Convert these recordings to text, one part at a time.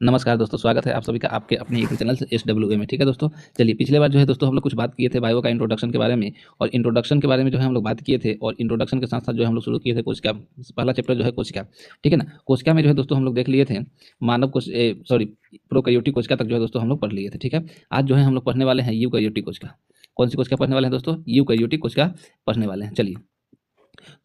नमस्कार दोस्तों, स्वागत है आप सभी का आपके अपने यूट्यूब चैनल से SWA में। ठीक है दोस्तों, चलिए पिछले बार जो है दोस्तों हम लोग कुछ बात किए थे बायो का इंट्रोडक्शन के बारे में। और इंट्रोडक्शन के बारे में जो है हम लोग बात किए थे, और इंट्रोडक्शन के साथ साथ जो है हम लोग शुरू किए थे कोशिका। पहला चैप्टर जो है कोशिका, ठीक है ना। कोशिका में जो है दोस्तों हम लोग देख लिए थे मानव कोश सॉरी प्रोकैरियोटिक कोशिका तक जो है दोस्तों हम लोग पढ़ लिए थे। ठीक है, आज जो है हम लोग पढ़ने वाले हैं यूकैरियोटिक कोशिका। कौन सी कोशिका पढ़ने वाले हैं दोस्तों? यूकैरियोटिक कोशिका पढ़ने वाले हैं। चलिए,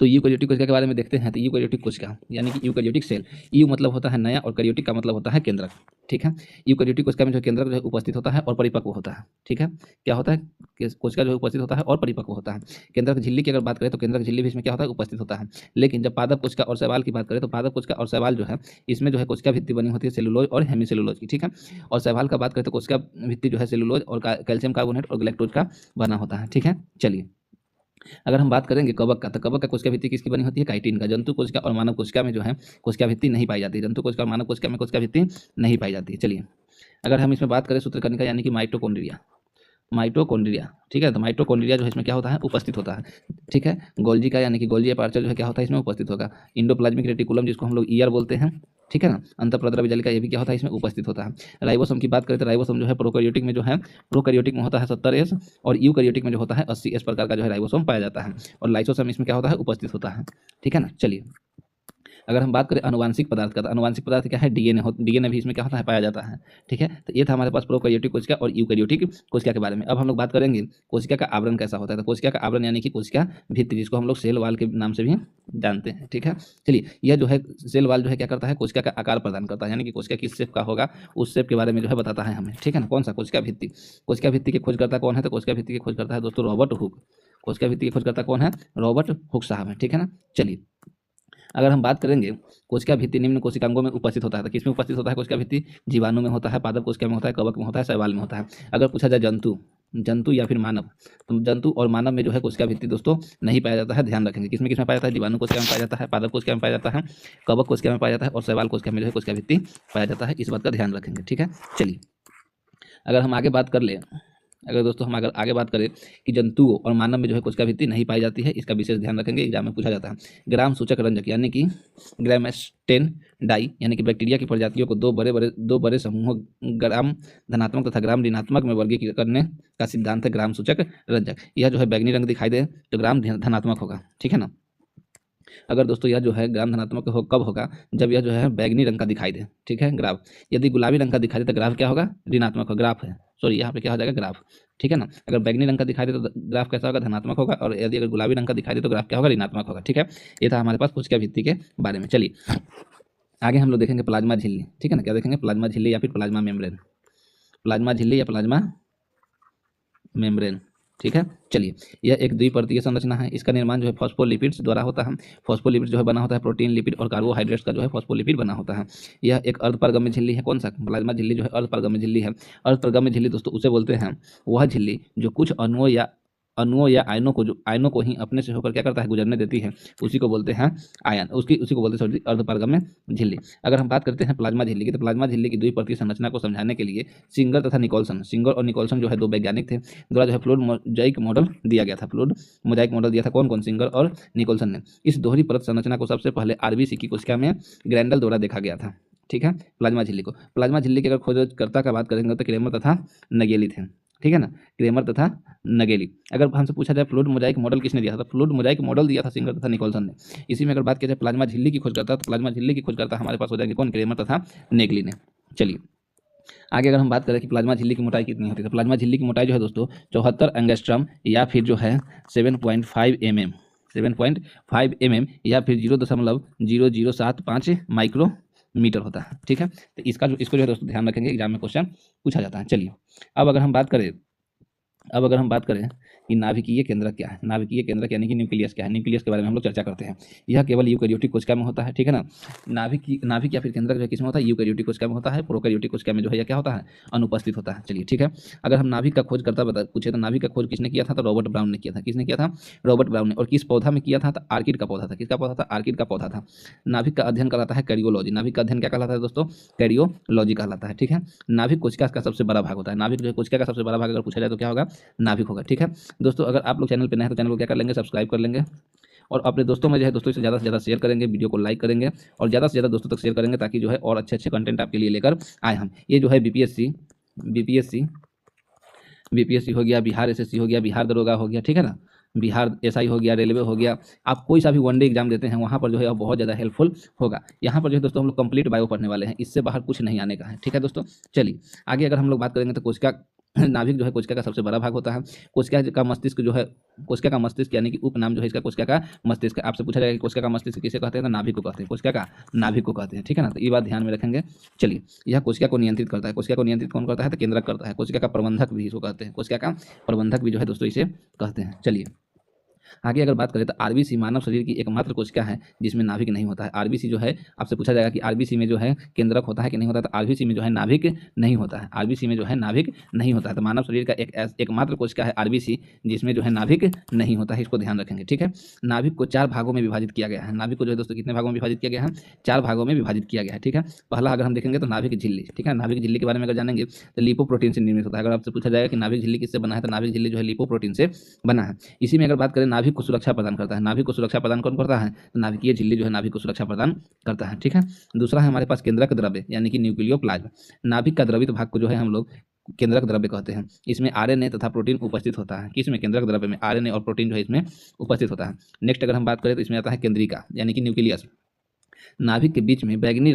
तो यूकैरियोटिक कोशिका के बारे में देखते हैं। तो यूकैरियोटिक कोशिका यानी कि यूकैरियोटिक सेल, यू मतलब होता है नया और कैरियोटिक का मतलब होता है केंद्रक। ठीक है, यूकैरियोटिक कोशिका में जो केंद्रक जो है उपस्थित होता है और परिपक्व होता है। ठीक है, क्या होता है कि कोशिका जो है उपस्थित होता है और परिपक्व होता है। केंद्रक झिल्ली की अगर बात करें तो केंद्रक झिल्ली भी इसमें क्या होता है? उपस्थित होता है। लेकिन जब पादप कोशिका और शैवाल की बात करें तो पादप कोशिका और शैवाल जो है इसमें जो है कोशिका भित्ति बनी होती है सेलुलोज और हेमीसेलुलोज की। ठीक है, और शैवाल का बात करें तो कोशिका भित्ति जो है सेलुलोज और कैल्शियम कार्बोनेट और ग्लैक्टोज का बना होता है। ठीक है, चलिए, अगर हम बात करेंगे कवक का, तो कवक का कोशिका भित्ति किसकी बनी होती है? काइटिन का। जंतु कोशिका और मानव कोशिका में जो है कोशिका भित्ति नहीं पाई जाती है। जंतु कोशिका और मानव कोशिका में कोशिका भित्ति नहीं पाई जाती है। चलिए, अगर हम इसमें बात करें सूत्रकणिका यानी कि माइटोकॉन्ड्रिया, माइटोकॉन्ड्रिया, ठीक है, तो माइटोकॉन्ड्रिया जो है इसमें क्या होता है? उपस्थित होता है। ठीक है, गोल्जी का यानी कि गोल्जी अपार्चर जो है क्या होता है? इसमें उपस्थित होगा। इंडोप्लाज्मिक रेटिकुलम जिसको हम लोग ईयर बोलते हैं, ठीक है ना, अंतःप्रद्रव्य जालिका, ये भी क्या होता है? इसमें उपस्थित होता है। राइबोसोम की बात करें तो राइबोसोम जो है प्रोकैरियोटिक में जो है प्रोकैरियोटिक में होता है 70S, और यूकैरियोटिक में जो होता है 80S प्रकार का जो है राइबोसोम पाया जाता है। और लाइसोसोम इसमें क्या होता है? उपस्थित होता है। ठीक है ना, चलिए, अगर हम बात करें अनुवांशिक पदार्थ का, तो अनुवांशिक पदार्थ क्या है? डीएनए भी इसमें क्या होता है? पाया जाता है। ठीक है, तो ये था हमारे पास प्रोकैरियोटिक कोशिका और यूकैरियोटिक कोशिका के बारे में। अब हम लोग बात करेंगे कोशिका का आवरण कैसा होता है। तो कोशिका का आवरण यानी कि कोशिका भित्ति, जिसको हम लोग सेल वाल के नाम से भी जानते हैं। ठीक है, चलिए, यह जो है सेल वाल जो है क्या करता है? कोशिका का आकार प्रदान करता है, यानी कि कोशिका किस शेप का होगा उस शेप के बारे में जो है बताता है हमें। ठीक है ना, कौन सा? कोशिका भित्ति। कोशिका भित्ति के खोजकर्ता कौन है? तो कोशिका भित्ति के खोजकर्ता है दोस्तों रॉबर्ट हुक। कोशिका भित्ति के खोजकर्ता कौन है? रॉबर्ट हुक साहब है। ठीक है ना, चलिए, अगर हम बात करेंगे कोशिका भित्ति निम्न कोशिकांगों में उपस्थित होता है। तो किसमें उपस्थित होता है कोशिका भित्ति? जीवाणु में होता है, पादप कोशिका में होता है, कवक में होता है, शैवाल में होता है। अगर पूछा जाए जंतु या फिर मानव, तो जंतु और मानव में जो है कोशिका भित्ति दोस्तों नहीं पाया जाता है। ध्यान रखेंगे, किसमें किसमें पाया जाता है? जीवाणु कोशिका में पाया जाता है, पादप कोशिका में पाया जाता है, कवक कोशिका में पाया जाता है, और शैवाल कोशिका में जो है कोशिका भित्ति पाया जाता है। इस बात का ध्यान रखेंगे। ठीक है, चलिए, अगर हम आगे बात कर ले अगर दोस्तों हम अगर आगे बात करें कि जंतुओं और मानव में जो है कोशिका भित्ति नहीं पाई जाती है, इसका विशेष ध्यान रखेंगे, एग्जाम में पूछा जाता है। ग्राम सूचक रंजक यानी कि ग्रामेस्टेन डाई यानी कि बैक्टीरिया की प्रजातियों को दो बड़े समूहों ग्राम धनात्मक तथा ग्राम ऋणात्मक में वर्गीकृत करने का सिद्धांत है ग्राम सूचक रंजक। यह जो है बैगनी रंग दिखाई दे तो ग्राम धनात्मक होगा। ठीक है ना, अगर दोस्तों यह जो है ग्राम धनात्मक कब होगा? जब यह जो है बैगनी रंग का दिखाई दे। ठीक है, ग्राफ। यदि गुलाबी रंग का दिखाई दे तो ग्राफ क्या होगा? ऋणात्मक होगा। ग्राफ है, सॉरी, यहाँ पे क्या हो जाएगा? ग्राफ। ठीक है ना, अगर बैगनी रंग का दिखाई दे तो ग्राफ कैसा होगा? धनात्मक होगा, और यदि अगर गुलाबी रंग का दिखाई दे तो ग्राफ क्या होगा? ऋणात्मक होगा। ठीक है, ये था हमारे पास कोशिका भित्ति के बारे में। चलिए, आगे हम लोग देखेंगे प्लाज्मा झिल्ली। ठीक है ना, क्या देखेंगे? प्लाज्मा झिल्ली या फिर प्लाज्मा मेम्ब्रेन। प्लाज्मा झिल्ली या प्लाज्मा मेम्ब्रेन। ठीक है, चलिए, यह एक द्विपर्तीय संरचना है। इसका निर्माण जो है फॉस्फोलिपिड्स द्वारा होता है। फॉस्फोलिपिड जो है बना होता है प्रोटीन, लिपिड और कार्बोहाइड्रेट्स का जो है फॉस्फोलिपिड बना होता है। यह एक अर्धपरगम्य झिल्ली है। कौन सा? प्लाज्मा झिल्ली जो है अर्धपरगम्य झिल्ली है। अर्धपरगम्य झिल्ली दोस्तों उसे बोलते हैं वह झिल्ली जो कुछ अणुओं या आयनों को ही अपने से होकर क्या करता है? गुजरने देती है, उसी को बोलते हैं आयन, उसी को बोलते हैं सॉरी अर्धपारगम्य झिल्ली। अगर हम बात करते हैं प्लाज्मा झिल्ली की, तो प्लाज्मा झिल्ली की द्विपर्तीय संरचना को समझाने के लिए सिंगर और निकोलसन जो है दो वैज्ञानिक थे, द्वारा जो है फ्लूइड मोजाइक मॉडल दिया गया था। फ्लूइड मोजाइक मॉडल दिया था कौन कौन? सिंगर और निकोलसन ने। इस दोहरी परत संरचना को सबसे पहले आरबीसी की कोशिका में ग्रैंडल द्वारा देखा गया था। ठीक है, प्लाज्मा झिल्ली को, प्लाज्मा झिल्ली के अगर खोजकर्ता का बात करेंगे तो क्रेमर तथा नगेली थे। ठीक है ना, क्रेमर तथा नगेली। अगर हमसे पूछा जाए फ्लूइड मोजाइक मॉडल किसने दिया था, तो फ्लूइड मोजाइक मॉडल दिया था सिंगर तथा निकोलसन ने। इसी में अगर बात की जाए प्लाज्मा झिल्ली की खोज करता, तो प्लाज्मा झिल्ली की खोज करता हमारे पास हो जाएंगे कौन? क्रेमर तथा नेगली ने। चलिए, आगे अगर हम बात करें कि प्लाज्मा झिल्ली की मोटाई कितनी होती है, तो प्लाज्मा झिल्ली की मोटाई जो है दोस्तों 74 एंगस्ट्रम या फिर जो है 7.5 mm, 7.5 mm या फिर 0.0075 माइक्रोमीटर होता है। ठीक है, तो इसको जो है दोस्तों ध्यान रखेंगे, एग्जाम में क्वेश्चन पूछा जाता है। चलिए, अब अगर हम बात करें कि नाभिकीय केंद्रक क्या है, नाभिकीय केंद्रक यानी कि न्यूक्लियस क्या है, न्यूक्लियस के बारे में हम लोग चर्चा करते हैं। यह केवल यूकैरियोटिक कोशिका में होता है। ठीक है ना, नाभिक या फिर केंद्रक जो है किसमें होता है? यूकैरियोटिक कोशिका में होता है। प्रोकैरियोटिक कोशिका में जो है यह क्या होता है? अनुपस्थित होता है। चलिए, ठीक है, अगर हम नाभिक का खोज करता पूछे तो नाभिक का खोज किसने किया था? तो रॉबर्ट ब्राउन ने किया था। किसने किया था? रॉबर्ट ब्राउन ने। और किस पौधा में किया था? तो आर्किड का पौधा था। किसका पौधा था? आर्किड का पौधा था। नाभिक का अध्ययन कहलाता है कैरियोलॉजी। नाभिक का अध्ययन क्या कहलाता है दोस्तों? कैरियोलॉजी कहलाता है। ठीक है, नाभिक कोशिका का सबसे बड़ा भाग होता है। नाभिक जो है कोशिका का सबसे बड़ा भाग अगर पूछा जाए तो क्या होगा? नाभिक होगा। ठीक है दोस्तों, अगर आप लोग चैनल पे नए हैं तो चैनल को क्या कर लेंगे? सब्सक्राइब कर लेंगे, और अपने दोस्तों में जो है दोस्तों इसे ज़्यादा से ज़्यादा शेयर करेंगे, वीडियो को लाइक करेंगे और ज़्यादा से ज़्यादा दोस्तों तक शेयर करेंगे ताकि जो है और अच्छे अच्छे कंटेंट आपके लिए लेकर आए हम। ये जो है बीपीएससी हो गया, बिहार एसएससी हो गया, बिहार दरोगा हो गया, ठीक है ना, बिहार एसआई हो गया, रेलवे हो गया, आप कोई सा भी वनडे एग्जाम देते हैं वहाँ पर जो है बहुत ज़्यादा हेल्पफुल होगा। यहाँ पर जो है दोस्तों हम लोग कंप्लीट बायो पढ़ने वाले हैं, इससे बाहर कुछ नहीं आने का है, ठीक है दोस्तों। चलिए आगे अगर हम लोग बात करेंगे तो कोशिका नाभिक जो है कोशिका का सबसे बड़ा भाग होता है। कोशिका का मस्तिष्क जो है, कोशिका का मस्तिष्क यानी कि उपनाम जो है इसका कोशिका का मस्तिष्क। आपसे पूछा जाएगा कि कोशिका का मस्तिष्क किसे कहते हैं, तो नाभिक को कहते हैं, कोशिका का नाभिक को कहते हैं, ठीक है ना, तो ये बात ध्यान में रखेंगे। चलिए, यह कोशिका को नियंत्रित करता है। कोशिका को नियंत्रित कौन करता है, तो केंद्रक करता है। कोशिका का प्रबंधक भी इसको कहते हैं, कोशिका का प्रबंधक भी जो है दोस्तों इसे कहते हैं। चलिए आगे अगर बात करें तो आरबीसी मानव शरीर की एकमात्र कोशिका है जिसमें नाभिक नहीं होता है। आरबीसी जो है, आपसे पूछा जाएगा कि आरबीसी में जो है केंद्रक होता है कि नहीं होता है, तो आरबीसी में जो है नाभिक नहीं होता है। आरबीसी में जो है नाभिक नहीं होता है, तो मानव शरीर का एकमात्र कोशिका है आरबीसी जिसमें जो है नाभिक नहीं होता है, इसको ध्यान रखेंगे, ठीक है। नाभिक को 4 भागों में विभाजित किया गया है। नाभिक को जो है दोस्तों कितने भागों में विभाजित किया गया है, 4 भागों में विभाजित किया गया है, ठीक है। पहला अगर हम देखेंगे तो नाभिक झिल्ली, ठीक है। नाभिक झिल्ली के बारे में अगर जानेंगे तो लिपोप्रोटीन से निर्मित होता है। अगर आपसे पूछा जाएगा कि नाभिक झिल्ली किससे बना है, तो नाभिक झिल्ली जो है लिपोप्रोटीन से बना है। इसी में अगर बात करें नाभिक को सुरक्षा प्रदान करता है। नाभिक को सुरक्षा प्रदान कौन करता है, तो नाभिकीय झिल्ली जो है नाभिक को सुरक्षा प्रदान करता है, ठीक है। दूसरा है हमारे पास केंद्रक द्रव्य यानी कि न्यूक्लियोप्लाज्म। नाभिक का द्रवित भाग को जो है हम लोग केंद्रक द्रव्य कहते हैं। इसमें आरएनए तथा प्रोटीन उपस्थित होता है। किसमें, केंद्रक द्रव्य में आरएनए और प्रोटीन जो है इसमें उपस्थित होता है। नेक्स्ट अगर हम बात करें तो इसमें आता है केंद्रिका यानी कि न्यूक्लियस। नाभिक के बीच में बैगनी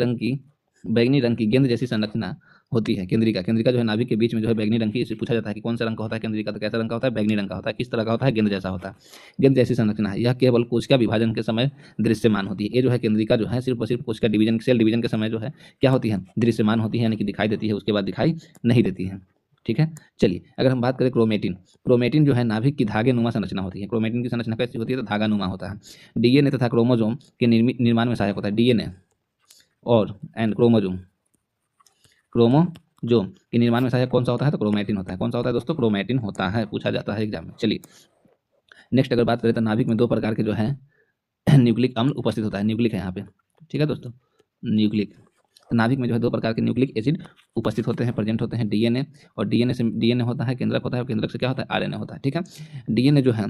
रंग की गेंद जैसी संरचना होती है। केंद्रिका जो है नाभिक के बीच में जो है बैगनी रंग की, इससे पूछा जाता है कि कौन सा रंग का होता है केंद्रिका, तो कैसा रंग का होता है, बैगनी रंग का होता है। किस तरह का होता है, गेंद जैसा होता है, गेंद जैसी संरचना है। यह केवल कोशिका विभाजन के समय दृश्यमान होती है। ये जो है केंद्रिका जो है सिर्फ और सिर्फ कोशिका डिवीजन, सेल डिवीजन के समय जो है क्या होती है, दृश्यमान होती है, यानी कि दिखाई देती है, उसके बाद दिखाई नहीं देती है, ठीक है। चलिए अगर हम बात करें क्रोमेटिन जो है नाभिक की धागे नुमा संरचना होती है। क्रोमेटिन की संरचना कैसी होती है, तो धागा नुमा होता है। डीएनए तथा क्रोमोजोम के निर्माण में सहायक होता है। डीएनए और क्रोमोजोम के निर्माण में सहायक कौन सा होता है, तो क्रोमेटिन होता है। कौन सा होता है दोस्तों, क्रोमेटिन होता है, पूछा जाता है एग्जाम में। चलिए नेक्स्ट अगर बात करें तो नाभिक में 2 प्रकार के जो है न्यूक्लिक अम्ल उपस्थित होता है। न्यूक्लिक है यहाँ पे, ठीक है दोस्तों, न्यूक्लिक। तो नाभिक में जो है 2 प्रकार के न्यूक्लिक एसिड उपस्थित होते हैं, प्रेजेंट होते हैं। डीएनए और डीएनए होता है केंद्रक होता है, और केंद्रक से क्या होता है, आरएनए होता है, ठीक है। डीएनए जो है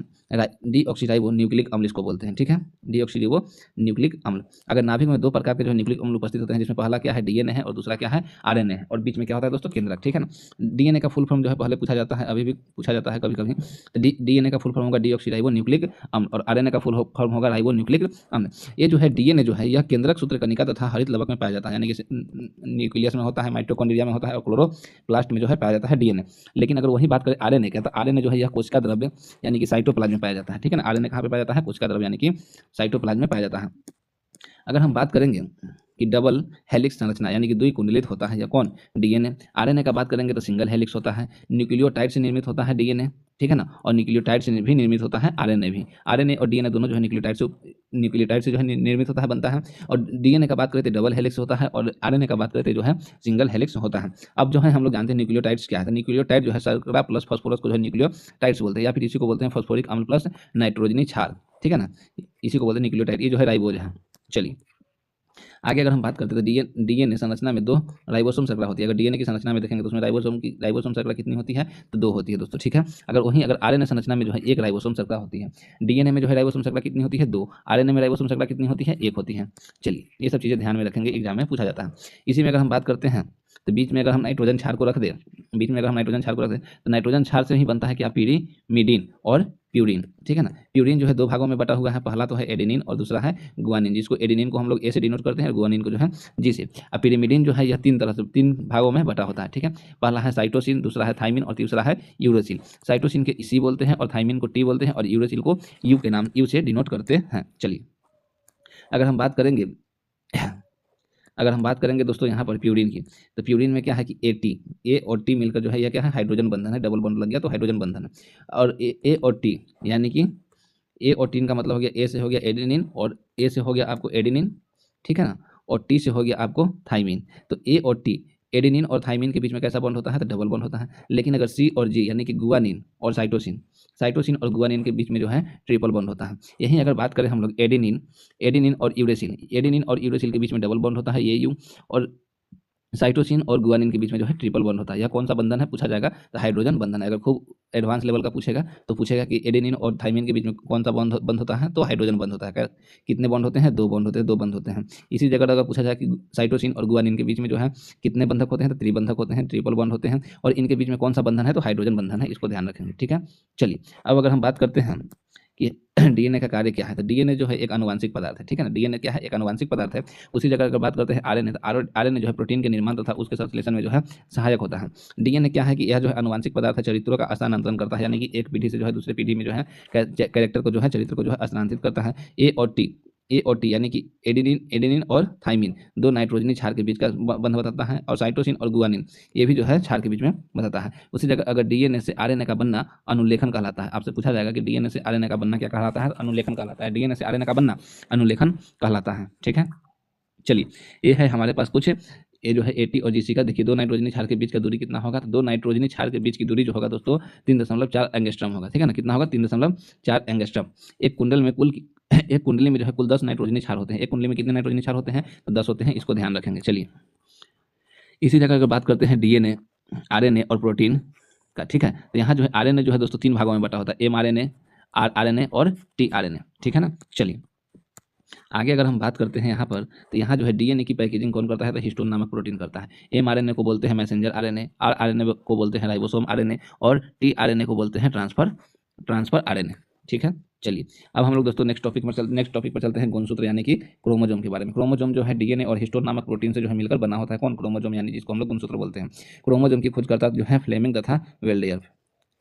डीऑक्सीराइबो न्यूक्लिक अम्ल इसको बोलते हैं, ठीक है, डीऑक्सीराइबो न्यूक्लिक अम्ल। अगर नाभिक में 2 प्रकार के जो न्यूक्लिक अम्ल उपस्थित होते हैं, जिसमें पहला क्या है, डीएनए है, और दूसरा क्या है, आरएनए है, और बीच में क्या होता है दोस्तों, केंद्रक, ठीक है ना। डीएनए का फुल फॉर्म जो है पहले पूछा जाता है, अभी भी पूछा जाता है कभी कभी। तो डीएनए का फुल फॉर्म होगा डीऑक्सीराइबो न्यूक्लिक अम्ल, और आरएनए का फुल फॉर्म होगा राइबो न्यूक्लिक अम्ल। ये जो है डीएनए जो है यह केंद्रक सूत्रकनिका तथा हरित लवक में पाया जाता है, यानी कि न्यूक्लियस में होता है, माइटोकॉन्ड्रिया में होता है, और क्लोरोप्लास्ट में जो है पाया जाता है डीएनए। लेकिन अगर वही बात करें आरएनए का, तो आरएनए जो है यह कोशिका द्रव्य यानी कि साइटोप्लाज्म में पाया जाता है, ठीक है ना। आरएनए कहाँ पे पाया जाता है, कोशिका द्रव्य यानी कि साइटोप्लाज्म में पाया जाता है। अगर हम बात करेंगे कि डबल हेलिक्स संरचना यानी कि द्विकुंडलित होता है, या कौन, डीएनए। आरएनए का बात करेंगे तो सिंगल हेलिक्स होता है। न्यूक्लियोटाइड से निर्मित होता है डीएनए, ठीक है ना, और न्यूक्लियोटाइड से भी निर्मित होता है आरएनए भी। आरएनए और डीएनए दोनों जो है न्यूक्लियोटाइड से जो है निर्मित होता है, बनता है। और डीएनए का बात करें तो डबल हेलिक्स होता है, और आरएनए का बात करें तो जो है सिंगल हेलिक्स होता है। अब जो है हम लोग जानते हैं न्यूक्लियोटाइड्स क्या है। तो न्यूक्लियोटाइड जो है शर्करा प्लस फास्फोरस को जो है न्यूक्लियोटाइड्स बोलते हैं, या फिर इसी को बोलते हैं फास्फोरिक अम्ल प्लस नाइट्रोजनी क्षार, ठीक है ना, इसी को बोलते हैं न्यूक्लियोटाइड। ये जो है राइबोज है। चलिए आगे अगर हम बात करते हैं तो डीएनए संरचना में 2 राइबोसोम श्रृंखला होती है। अगर डीएनए की संरचना में देखेंगे तो उसमें राइबोसोम श्रृंखला कितनी होती है, तो 2 होती है दोस्तों, ठीक है। अगर आरएनए संरचना में जो है 1 राइबोसोम श्रृंखला होती है। डीएनए में जो है राइबोसोम श्रृंखला कितनी होती है, 2। आरएनए में राइबोसोम श्रृंखला कितनी होती है, 1 होती है। चलिए ये सब चीज़ें ध्यान में रखेंगे, एग्जाम में पूछा जाता है। इसी में अगर हम बात करते हैं तो बीच में अगर हम नाइट्रोजन क्षार को रख दें, तो नाइट्रोजन क्षार से ही बनता है क्या, पिरीमिडीन और प्यूरिन, ठीक है ना। प्यूरिन जो है 2 भागों में बटा हुआ है, पहला तो है एडेनिन और दूसरा है गुआनिन, जिसको एडेनिन को हम लोग ए से डिनोट करते हैं और गुआनिन को जो है जी से। अब पिरीमिडीन जो है यह 3 भागों में बटा होता है, ठीक है। पहला है साइटोसिन, दूसरा है थाइमिन और तीसरा है यूरेसिल। साइटोसिन के सी बोलते हैं और थाइमिन को टी बोलते हैं, और यूरेसिल को यू के नाम यू से डिनोट करते हैं। चलिए अगर हम बात करेंगे दोस्तों यहाँ पर प्यूरिन की, तो प्यूरिन में क्या है कि ए और टी मिलकर जो है यह क्या है, हाइड्रोजन बंधन है, डबल बॉन्ड लग गया तो हाइड्रोजन बंधन है। और ए और टी यानी कि ए और टीन का मतलब हो गया, ए से हो गया एडेनिन, और ए से हो गया आपको एडेनिन, ठीक है ना, और टी से हो गया आपको थाइमिन। तो ए और टी, एडेनिन और थाइमिन के बीच में कैसा बॉन्ड होता है, तो डबल बॉन्ड होता है। लेकिन अगर सी और जी यानी कि गुआनिन और साइटोसिन और गुआनिन के बीच में जो है ट्रिपल बॉन्ड होता है। यहीं अगर बात करें हम लोग एडेनिन और यूरेसिल के बीच में डबल बॉन्ड होता है, ये यू, और साइटोसिन और गुआनिन के बीच में जो है ट्रिपल बॉन्ड होता है। यह कौन सा बंधन है पूछा जाएगा, तो हाइड्रोजन बंधन है। अगर खूब एडवांस लेवल का पूछेगा तो पूछेगा कि एडेनिन और थाइमिन के बीच में कौन सा बंध होता है, तो हाइड्रोजन बंध होता है। कितने बॉन्ड होते हैं, 2 बॉन्ड होते हैं, 2 बंध होते हैं। इसी जगह अगर पूछा जाए कि साइटोसिन और गुआनिन के बीच में जो है कितने बंधक होते हैं, तो त्रिबंधक होते हैं, ट्रिपल बॉन्ड होते हैं। और इनके बीच में कौन सा बंधन है, तो हाइड्रोजन बंधन है। इसको ध्यान रखेंगे, ठीक है। चलिए अब अगर हम बात करते हैं कि डीएनए का कार्य क्या है, तो डीएनए जो है एक आनुवांशिक पदार्थ है, ठीक है ना। डीएनए क्या है, एक आनुवांशिक पदार्थ है। उसी जगह अगर बात करते हैं आरएनए, तो आरएनए जो है प्रोटीन के निर्माण तथा उसके संश्लेषण में जो है सहायक होता है। डीएनए क्या है कि यह जो है आनुवांशिक पदार्थ है, चरित्रों का स्थानांतरण करता है, यानी कि एक पीढ़ी से जो है दूसरी पीढ़ी में जो है कैरेक्टर को जो है, चरित्र को जो है स्थानांतरित करता है। ए और टी यानी कि एडेनिन और थाइमिन 2 नाइट्रोजनी क्षार के बीच का बंध बताता है। और साइटोसिन और गुआनिन ये भी जो है क्षार के बीच में बताता है। उसी जगह अगर डीएनए से आरएनए का बनना अनुलेखन कहलाता है। आपसे पूछा जाएगा कि डीएनए से आरएनए का बनना क्या कहलाता है, अनुलेखन कहलाता है। डीएनए से आरएनए का बनना अनुलेखन कहलाता है, ठीक है। चलिए ये है हमारे पास कुछ, ये जो है एटी और जीसी का। देखिए 2 नाइट्रोजनी क्षार के बीच का दूरी कितना होगा, तो 2 नाइट्रोजनी क्षार के बीच की दूरी जो होगा दोस्तों 3.4 एंगस्ट्रॉम होगा, ठीक है ना। कितना होगा, 3.4 एंगस्ट्रॉम। एक कुंडली में जो है कुल 10 नाइट्रोजनी क्षार होते हैं। एक कुंडली में कितने नाइट्रोजनी क्षार होते हैं, तो 10 होते हैं। इसको ध्यान रखेंगे। चलिए इसी जगह अगर बात करते हैं डीएनए, आरएनए और प्रोटीन का, ठीक है, तो यहाँ जो है आरएनए जो है दोस्तों 3 भागों में बटा होता है, एमआरएनए, आरएनए और टीआरएनए, ठीक है ना। चलिए आगे अगर हम बात करते हैं यहाँ पर, तो यहाँ जो है डीएनए की पैकेजिंग कौन करता है, तो हिस्टोन नामक प्रोटीन करता है। एमआरएनए को बोलते हैं मैसेंजर आरएनए, आरएनए को बोलते हैं राइबोसोम आरएनए, और टीआरएनए को बोलते हैं ट्रांसफर आरएनए, ठीक है। चलिए अब हम लोग दोस्तों नेक्स्ट टॉपिक पर चलते हैं, गुणसूत्र यानी कि क्रोमोजोम के बारे में। क्रोमोजोम जो है डीएनए और हिस्टोन नामक प्रोटीन से जो है मिलकर बना होता है। कौन, क्रोमोजोम, यानी जिसको हम लोग गुणसूत्र बोलते हैं। क्रोमोजोम की खोजकर्ता जो है फ्लेमिंग तथा वेल्डेयर,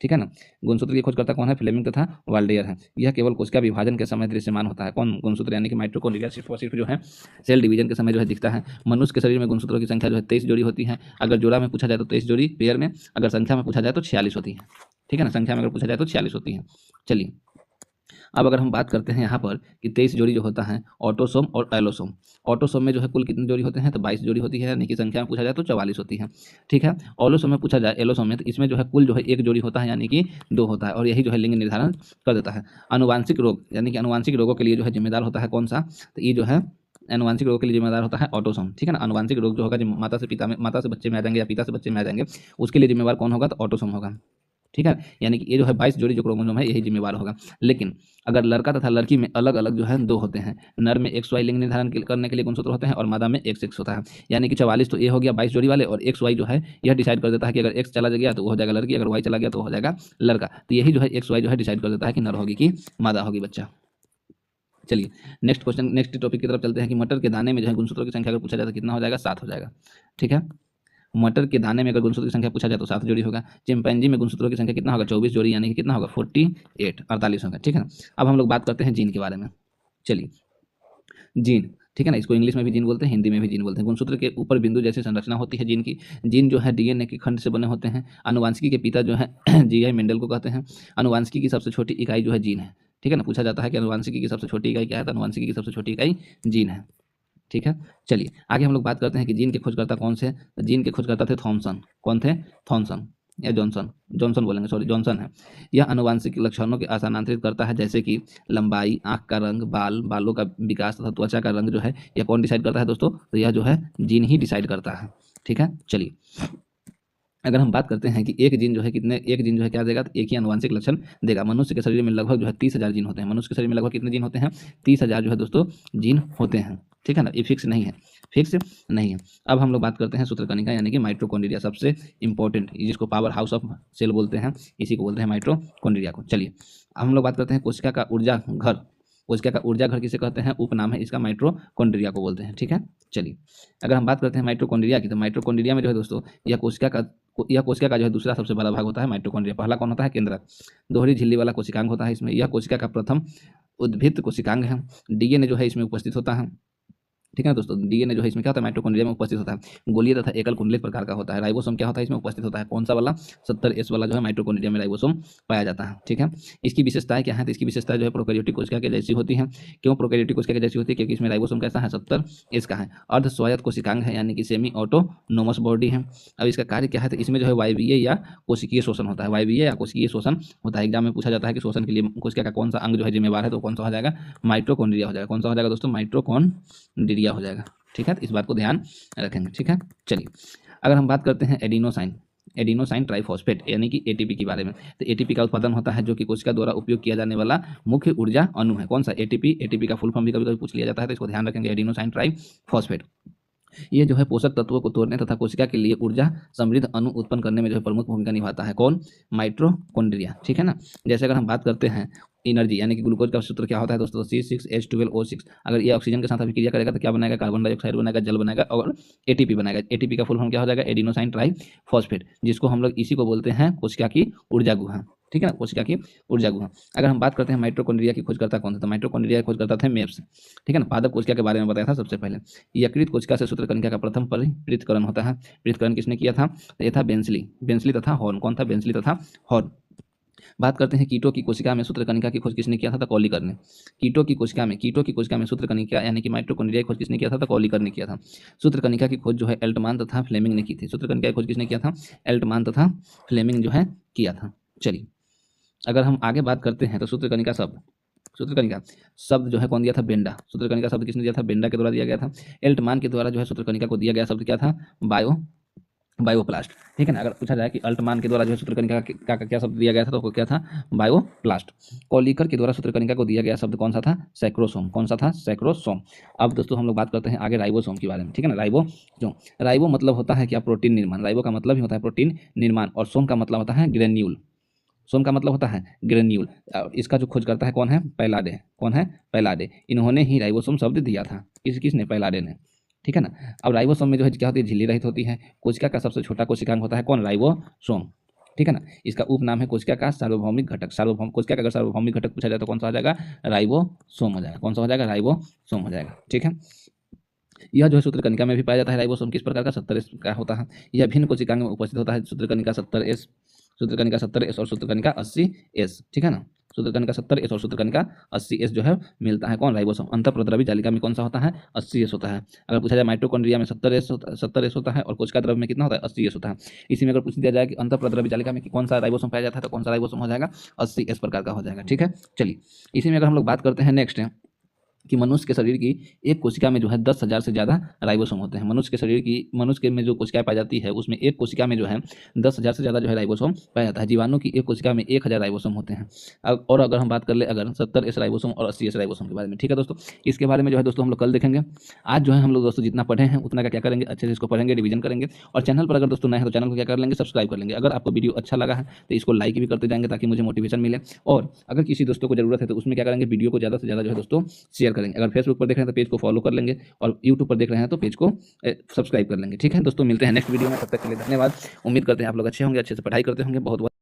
ठीक है ना। गुणसूत्र की खोजकर्ता कौन है, फ्लेमिंग तथा वाल्डेयर है। यह केवल कोशिका विभाजन के समय दृश्यमान होता है। कौन, गुणसूत्र यानी कि माइटोकॉन्ड्रिया सिर्फ और सिर्फ जो है सेल डिवीजन के समय जो है दिखता है। मनुष्य के शरीर में गुणसूत्रों की संख्या जो है 23 जोड़ी होती है। अगर जोड़ा में पूछा जाए तो 23 जोड़ी पेयर में, अगर संख्या में पूछा जाए तो 46 होती है, ठीक है ना। संख्या में अगर पूछा जाए तो 46 होती है। चलिए अब अगर हम बात करते हैं यहाँ पर कि 23 जोड़ी जो होता है ऑटोसोम और एलोसोम। ऑटोसोम में जो है कुल कितनी जोड़ी होते हैं, तो 22 जोड़ी होती है, यानी कि संख्या में पूछा जाए तो 44 होती है, ठीक है। एलोसोम में पूछा जाए, एलोसोम में, तो इसमें जो है कुल जो है 1 जोड़ी होता है, यानी कि 2 होता है। और यही जो है लिंग निर्धारण कर देता है। आनुवांशिक रोग यानी कि आनुवांशिक रोगों के लिए जो है जिम्मेदार होता है कौन सा, तो ये जो है आनुवांशिक रोग के लिए जिम्मेदार होता है ऑटोसोम, ठीक है ना। आनुवांशिक रोग जो होगा जो माता से बच्चे में आ जाएंगे या पिता से बच्चे में आ जाएंगे, उसके लिए जिम्मेवार कौन होगा, तो ऑटोसोम होगा, ठीक है। यानी कि ये जो है 22 जोड़ी जो क्रोमोसोम है यही जिम्मेवार होगा। लेकिन अगर लड़का तथा लड़की में अलग अलग जो है 2 होते हैं, नर में XY लिंग निर्धारण करने के लिए गुणसूत्र होते हैं और मादा में XX होता है, यानी कि 44 तो ये हो गया 22 जोड़ी वाले, और XY जो है यह डिसाइड कर देता है कि अगर X चला गया तो वो हो जाएगा लड़की, अगर Y चला गया तो हो जाएगा लड़का। तो यही जो है XY जो है डिसाइड कर देता है कि नर होगी कि मादा होगी बच्चा। चलिए नेक्स्ट टॉपिक की तरफ चलते हैं कि मटर के दाने में जो है गुणसूत्रों की संख्या अगर पूछा जाए तो कितना हो जाएगा, 7 हो जाएगा, ठीक है। मटर के दाने में अगर गुणसूत्र की संख्या पूछा जाए तो 7 जोड़ी होगा। चिंपैंजी में गुणसूत्रों की संख्या कितना होगा, 24 जोड़ी, यानी कि कितना होगा 48 होगा, ठीक है ना। अब हम लोग बात करते हैं जीन के बारे में। चलिए जीन, ठीक है ना, इसको इंग्लिश में भी जीन बोलते हैं, हिंदी में भी जीन बोलते हैं। गुणसूत्र के ऊपर बिंदु जैसी संरचना होती है जीन की। जीन जो है डीएनए के खंड से बने होते हैं। आनुवांशिकी के पिता जो है जीआई मेंडल को कहते हैं। आनुवांशिकी की सबसे छोटी इकाई जो है जीन है, ठीक है ना। पूछा जाता है कि आनुवांशिकी की सबसे छोटी इकाई क्या है, तो आनुवांशिकी की सबसे छोटी इकाई जीन है, ठीक है। चलिए आगे हम लोग बात करते हैं कि जीन के खोजकर्ता कौन से, तो जीन के खोजकर्ता थे थॉमसन। कौन थे, थॉमसन या जॉनसन बोलेंगे, सॉरी जॉनसन है। यह आनुवांशिक लक्षणों के स्थानांतरित करता है, जैसे कि लंबाई, आंख का रंग, बालों का विकास तथा त्वचा का रंग जो है यह कौन डिसाइड करता है दोस्तों, तो यह जो है जीन ही डिसाइड करता है, ठीक है। चलिए अगर हम बात करते हैं कि एक जीन जो है क्या देगा, तो एक ही आनुवांशिक लक्षण देगा। मनुष्य के शरीर में लगभग जो है 30,000 जीन होते हैं। मनुष्य के शरीर में लगभग कितने जीन होते हैं, 30,000 जो है दोस्तों जीन होते हैं, ठीक है ना। ये फिक्स नहीं है। अब हम लोग बात करते हैं सूत्रकणिका यानी कि माइटोकॉन्ड्रिया, सबसे इंपॉर्टेंट, जिसको पावर हाउस ऑफ सेल बोलते हैं, इसी को बोलते हैं माइटोकॉन्ड्रिया को। चलिए अब हम लोग बात करते हैं कोशिका का ऊर्जा घर किसे कहते हैं, उपनाम है इसका, माइटोकॉन्ड्रिया को बोलते हैं, ठीक है। चलिए अगर हम बात करते हैं माइटोकॉन्ड्रिया की, तो माइटोकॉन्ड्रिया में जो है दोस्तों यह कोशिका का जो है दूसरा सबसे बड़ा भाग होता है माइटोकॉन्ड्रिया। पहला कौन होता है, केंद्रक, दोहरी झिल्ली वाला कोशिकांग होता है इसमें। यह कोशिका का प्रथम उद्भिद कोशिकांग है। डीएनए जो है इसमें उपस्थित होता है, ठीक है दोस्तों। डीएनए जो है इसमें क्या होता है, माइटोकॉन्ड्रिया में उपस्थित होता है। गोलीय तथा एकल कुंडलित प्रकार का होता है। राइबोसोम क्या होता है इसमें उपस्थित होता है, कौन सा वाला, 70S वाला जो है माइटोकॉन्ड्रिया में राइबोसोम पाया जाता है, ठीक है। इसकी विशेषताएं क्या है, तो इसकी विशेषता जो है प्रोकैरियोटिक कोशिका के जैसी होती है। क्यों प्रोकैरियोटिक कोशिका के जैसी होती है, क्योंकि इसमें राइबोसोम कैसा है, 70S का है। अर्ध स्वायत्त कोशिकांग है, यानी कि सेमी ऑटोनोमस बॉडी है। अब इसका कार्य क्या है, तो इसमें जो है वायवीय या कोशिकीय शोषण होता है। वायवीय या कोशिकीय शोषण होता है। एग्जाम में पूछा जाता है कि शोषण के लिए कोशिका का कौन सा अंग जो है जिम्मेवार है, तो कौन सा हो जाएगा, माइटोकॉन्ड्रिया हो जाएगा। कौन सा हो जाएगा दोस्तों, माइटोकॉन्ड्रिया हो जाएगा, ठीक है, तो इस बात को ध्यान रखेंगे। ठीक है, चलिए अगर हम बात करते हैं एडिनोसाइन ट्राइफॉस्फेट यानी कि एटीपी के बारे में, तो एटीपी का उत्पादन होता है जो कि कोशिका द्वारा उपयोग किया जाने वाला मुख्य ऊर्जा अणु है। कौन सा? एटीपी का फुल फॉर्म भी कभी कभी पूछ लिया जाता है, तो इसको ध्यान रखेंगे, एडिनोसाइन ट्राइफॉस्फेट। ये जो है पोषक तत्वों को तोड़ने तथा कोशिका के लिए ऊर्जा समृद्ध अणु उत्पन्न करने में जो है प्रमुख भूमिका निभाता है। कौन? माइटोकॉन्ड्रिया। ठीक है ना। जैसे अगर हम बात करते हैं एनर्जी यानी कि ग्लूकोज का सूत्र क्या होता है दोस्तों? C6H12O6। अगर ये ऑक्सीजन के साथ अभिक्रिया करेगा तो क्या बनाएगा? कार्बन डाइऑक्साइड बनाएगा, जल बनाएगा और एटीपी बनाएगा। एटीपी का फुल फॉर्म क्या हो जाएगा? एडिनोसाइन ट्राइफॉस्फेट, जिसको हम लोग इसी को बोलते हैं कोशिका की ऊर्जा गुहा। ठीक है ना, कोशिका की ऊर्जा गुहा। अगर हम बात करते हैं माइटोकॉन्ड्रिया की खोजकर्ता कौन था? तो माइटोकॉन्ड्रिया की खोजकर्ता थे मेब्स। ठीक है ना, पादप कोशिका के बारे में बताया था सबसे पहले। यकृत कोशिका से सूत्रकणिका का प्रथम पृथक्करण होता है। पृथक्करण किसने किया था? तो ये था बेंसली तथा हॉर्न। कौन था? बेंसली तथा हॉर्न। बात करते हैं कीटों की कोशिका में सूत्रकणिका की खोज किसने किया था? तो कॉलिकर ने। कीटों की कोशिका में सूत्रकणिका यानी कि माइटोकॉन्ड्रिया की खोज किसने किया था? तो कॉलिकर ने किया था। सूत्रकणिका की खोज जो है एल्टमान तथा फ्लेमिंग ने की थी। सूत्रकणिका की खोज किसने किया था? एल्टमान तथा फ्लेमिंग जो है किया था। चलिए अगर हम आगे बात करते हैं तो सूत्रकणिका शब्द जो है कौन दिया था? बेंडा। सूत्रकणिका शब्द किसने दिया था? बेंडा के द्वारा दिया गया था। एल्टमान के द्वारा जो है सूत्रकणिका को दिया गया शब्द क्या था? बायोप्लास्ट। ठीक है ना। अगर पूछा जाए कि अल्टमान के द्वारा जो है सूत्रकणिका का क्या शब्द दिया गया था, तो क्या था? बायोप्लास्ट। कॉलिकर के द्वारा सूत्रकणिका को दिया गया शब्द कौन सा था? सैक्रोसोम। कौन सा था? सैक्रोसोम। अब दोस्तों हम लोग बात करते हैं आगे राइबोसोम के बारे में। ठीक है ना। राइबो मतलब होता है क्या? प्रोटीन निर्माण। राइबो का मतलब ही होता है प्रोटीन निर्माण, और सोम का मतलब होता है ग्रेन्यूल। सोम का मतलब होता है ग्रेन्यूल। इसका जो खोज करता है कौन है? पैलाडे। कौन है? पैलाडे। इन्होंने ही राइबोसोम शब्द दिया था। किसने? पैलाडे ने। ठीक है ना। अब राइबोसोम में जो है क्या होती है? झिल्ली रहित होती है। कोशिका का सबसे छोटा कोशिकांग होता है कौन? राइबोसोम। ठीक है ना। इसका उपनाम है कोशिका का सार्वभौमिक घटक। कोशिका का अगर सार्वभौमिक घटक पूछा जाए तो कौन सा हो जाएगा? राइबोसोम हो जाएगा। कौन सा हो जाएगा? राइबोसोम हो जाएगा। ठीक है। यह जो है सूत्रकणिका में भी पाया जाता है। राइबोसोम किस प्रकार का? 70S का होता है। यह भिन्न कोशिकांग में उपस्थित होता है। सूत्रकणिका 70S और सूत्रकणिका 80S। ठीक है ना। सूत्रकणिका 70S और सूत्रकणिका 80S जो है मिलता है कौन? राइबोसोम। अंतःप्रद्रवी जालिका में कौन सा होता है? 80S होता है। अगर पूछा जाए माइटोकॉन्ड्रिया में 70S होता है और कोशिका द्रव्य में कितना होता है? 80S होता है। इसी में अगर पूछ दिया जाए कि अंतःप्रद्रवी जालिका में कौन सा राइबोसोम पाया जाता है, तो कौन सा राइबोसोम हो जाएगा? 80S प्रकार का हो जाएगा। ठीक है। चलिए इसी में अगर हम लोग बात करते हैं नेक्स्ट कि मनुष्य के शरीर की एक कोशिका में जो है 10,000 से ज़्यादा राइबोसोम होते हैं। मनुष्य के में जो कोशिकाएं पाई जाती है उसमें एक कोशिका में जो है 10,000 से ज़्यादा जो है राइबोसोम पाया जाता है। जीवाणु की एक कोशिका में 1,000 राइबोसोम होते हैं। और अगर हम बात कर ले अगर 70S राइबोसोम और 80S राइबोसोम के बारे में। ठीक है दोस्तों, इसके बारे में जो है दोस्तों हम लोग कल देखेंगे। आज जो है हम लोग दोस्तों जितना पढ़े हैं उतना का क्या करेंगे? अच्छे से इसको पढ़ेंगे, रिवीजन करेंगे। और चैनल पर अगर दोस्तों नए हैं तो चैनल को क्या कर लेंगे? सब्सक्राइब कर लेंगे। अगर आपको वीडियो अच्छा लगा है तो इसको लाइक भी करते जाएंगे ताकि मुझे मोटिवेशन मिले। और अगर किसी दोस्तों को जरूरत है तो उसमें क्या करेंगे? वीडियो को ज़्यादा से ज़्यादा जो है दोस्तों शेयर करेंगे। अगर फेसबुक पर देख रहे हैं तो पेज को फॉलो कर लेंगे, और यूट्यूब पर देख रहे हैं तो पेज को सब्सक्राइब कर लेंगे। ठीक है दोस्तों, मिलते हैं नेक्स्ट वीडियो में। तब तक के लिए धन्यवाद। उम्मीद करते हैं आप लोग अच्छे होंगे, अच्छे से पढ़ाई करते होंगे। बहुत बहुत